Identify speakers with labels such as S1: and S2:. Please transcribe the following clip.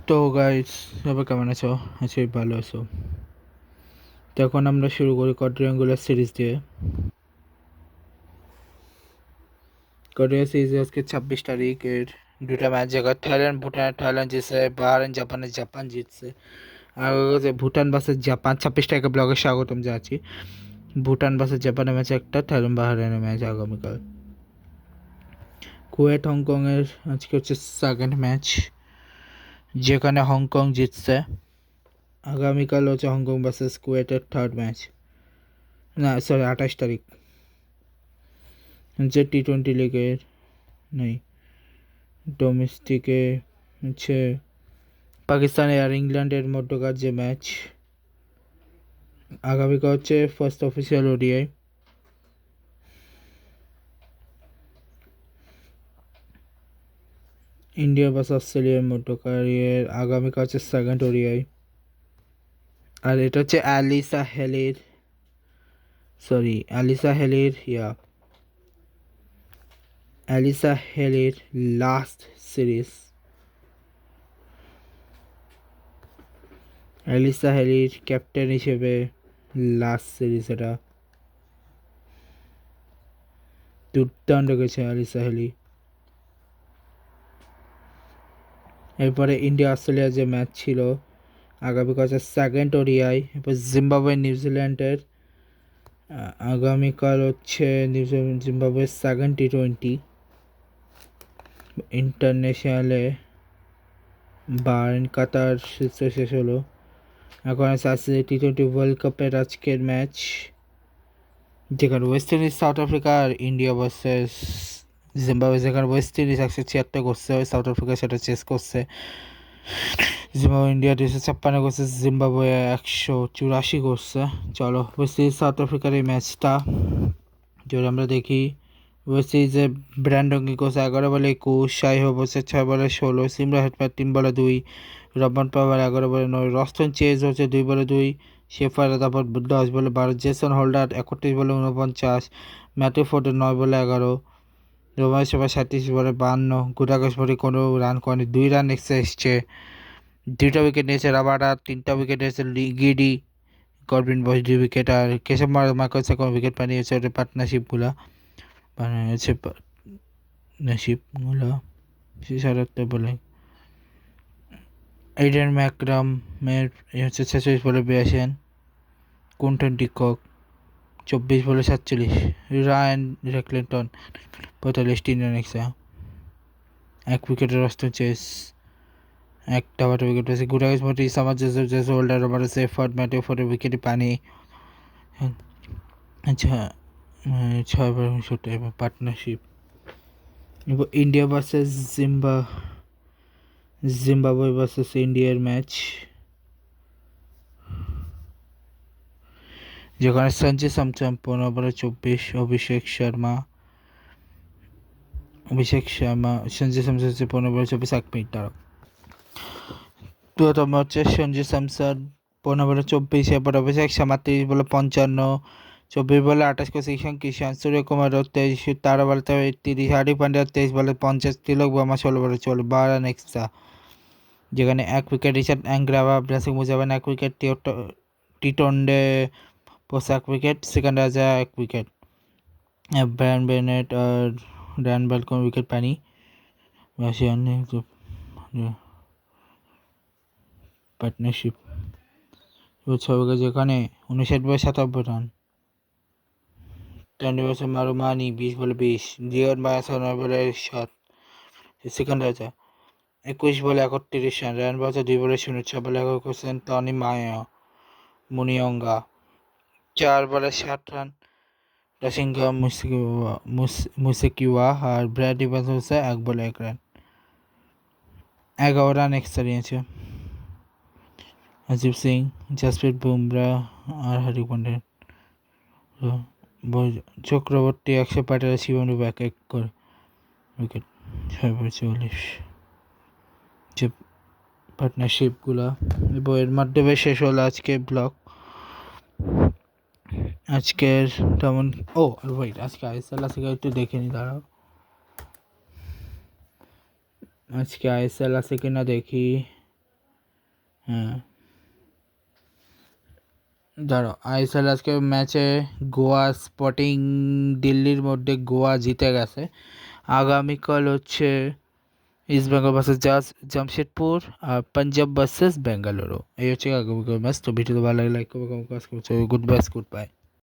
S1: তো গাইস, সবাই কেমন আছো? আছি ভালো আছো? তো এখন আমরা শুরু করি কোয়াড্রিয়াঙ্গুলার সিরিজ দিয়ে। কোয়াড্রিয়াঙ্গুলার সিরিজ আজকে 26 তারিখের দুটা ম্যাচ জায়গা থাইল্যান্ড জিতছে, বাহারাইন জাপান জিতছে। আর ভুটান ভার্সেস জাপান 26 তারিখে ব্লগে স্বাগতম জানাচ্ছি। ভুটান ভার্সেস জাপানের ম্যাচ একটা, থাইল্যান্ড বাহারাইনের ম্যাচ আগামীকাল। কুয়েত হংকংয়ের আজকে হচ্ছে সেকেন্ড ম্যাচ, যেখানে হংকং জিতছে। আগামীকাল হচ্ছে হংকং ভার্সেস কুয়েতের থার্ড ম্যাচ, না সরি 28 তারিখ হচ্ছে টি-20 লিগের নেই, ডোমেস্টিকে হচ্ছে পাকিস্তান আর ইংল্যান্ডের মধ্যকার যে ম্যাচ। আগামীকাল হচ্ছে first official ODI. India versus অস্ট্রেলিয়ার মধ্যকার আগামীকাল হচ্ছে সেকেন্ড ওডিআই। আর এটা হচ্ছে অ্যালিসা হেলির লাস্ট সিরিজ। অ্যালিসা হেলির ক্যাপ্টেন হিসেবে লাস্ট সিরিজ এটা। দুর্দান্ত গেছে অ্যালিসা হেলি। এরপরে ইন্ডিয়া অস্ট্রেলিয়ার যে ম্যাচ ছিল আগামীকাল হচ্ছে সেকেন্ড ওডিআই। এরপর জিম্বাবুয়ে নিউজিল্যান্ডের আগামীকাল হচ্ছে জিম্বাবুয়ের সেকেন্ড টি-20 ইন্টারন্যাশনালে। বাহারাইন কাতার শেষ হলো। এখন আছে টি-20 ওয়ার্ল্ড কাপের আজকের ম্যাচ, যেখানে ওয়েস্ট ইন্ডিজ সাউথ আফ্রিকা আর ইন্ডিয়া ভার্সেস জিম্বাবুয়ে। যেখানে ওয়েস্ট ইন্ডিজ 176 করছে, সাউথ আফ্রিকা সেটা চেস করছে। জিম্বাবুয়ে ইন্ডিয়া 256 করছে, জিম্বাবুয়ে 184 করছে। চলো ওয়েস্ট ইন্ডিজ সাউথ আফ্রিকার এই ম্যাচটা যদি আমরা দেখি। ওয়েস্ট ইন্ডিজে ব্র্যান্ডন করছে 11 বলে 21, শাই হচ্ছে 6 বলে 16, সিমরা হেটম্যান 3 বলে 2, রবমান পাওয়ার 11 বলে 9, রস্টন চেজ হচ্ছে 2 বলে 2, শেফার তারপর 10 বলে 12, জেসন হোল্ডার 31 বলে 49, ম্যাথিউ ফোর্ডের 9 বলে 11, রোমান সেবা 37 বলে 52, গুডাগাস ভরি কোনো রান করেনি, 2 রান এসছে। 2টা উইকেট নিয়েছে রাবাডা, 3টা উইকেট নিয়েছে গিডি, করবিন বস 2 উইকেট, আর কেশব মার্কস কোনো উইকেট পানিয়েছে। ওটা পার্টনারশিপগুলো বানিয়েছে, পার্টনারশিপগুলো 76 বলে। এইডেন ম্যাকরামের হচ্ছে 46 বলে 82, কুন্টন ডিকক 24 বলে 47, রায়ান রেকলেটন 45, 3 রান এক্সা, 1 উইকেটের রস্টন চেস, একটা বারো উইকেট পেয়েছে। গুডাগাস মোটি সামার হোল্ডার রোমার সেফার্ড ম্যাটিও ফোর্ডের উইকেটে পানি। আচ্ছা 6 বার এবার পার্টনারশিপ। এবার ইন্ডিয়া ভার্সেস জিম্বাবুয়ে ভার্সেস ইন্ডিয়ার ম্যাচ, যেখানে সঞ্জু স্যামসন 15 বলে 24, অভিষেক শর্মা সঞ্জু স্যামসন 15 বলে 24, 1 মিনিট দাঁড়াও। প্রথম হচ্ছে সঞ্জু স্যামসন 15 বলে 24, এরপর অভিষেক শর্মা 30 বলে 55, 24 বলে 28 করছে ঈশান কিষান, সূর্যকুমার 23, তারা বলে 30, হার্দিক পান্ডিয়া 23 বলে 50, তিলক বর্মা 16 বলে 40, 12 রান এক্সট্রা। যেখানে 1 উইকেট রিচার্ড অ্যাঙ্গ্রাভা, ব্রাসিং মুজাবান 1 উইকেট, টিটন্ডে পোস 1 উইকেট, সেকেন্ড রাজা 1 উইকেট, ব্রায়ান বেনেট আর ডান বেল কোনো উইকেট পায়নি। পার্টনারশিপ ছবিকে, যেখানে 59 বলে 57 রান। মারুমানি 20 বলে 20, জিওর মায়াস 9 বলে 7, সেকেন্ড রাজা 21 বলে 31 রান, রান বাজা 2 বলে 0, 6 বলে 11 করছেন টনি মুনিয়ঙ্গা 4 বলে 7 রান, রাসিঙ্গা মুসেকিওয়া আর ব্র্যাড ইভান্স হচ্ছে 1 বলে 1 রান, 11 রান এক্সট্রা নিয়েছে। অজিত সিং, জসপ্রীত বুমরা আর হার্দিক পান্ডিয়া, চক্রবর্তী 105, শিবম দুবে 1 করে উইকেট, 6 বলে 44। যে পার্টনারশিপগুলো বইয়ের মাধ্যমে শেষ হলো আজকে ব্লগ। আজকের তেমন আর ওয়েট, আজকে আইএসএল আছে একটু দেখে নি, দাঁড়াও আজকে আইএসএল আছে কিনা দেখি। হ্যাঁ ধরো আইএসএল আজকে ম্যাচে গোয়া স্পোর্টিং দিল্লির মধ্যে গোয়া জিতে গেছে। আগামীকাল হচ্ছে ইস্ট বেঙ্গল ভার্সেস জামশেদপুর আর পাঞ্জাব ভার্সেস বেঙ্গালুরু। এই হচ্ছে আগামীকাল ম্যাচ। তো ভিডিওটা ভালো লাগে লাইক করবে, কমেন্ট করবে। Good bye, good bye.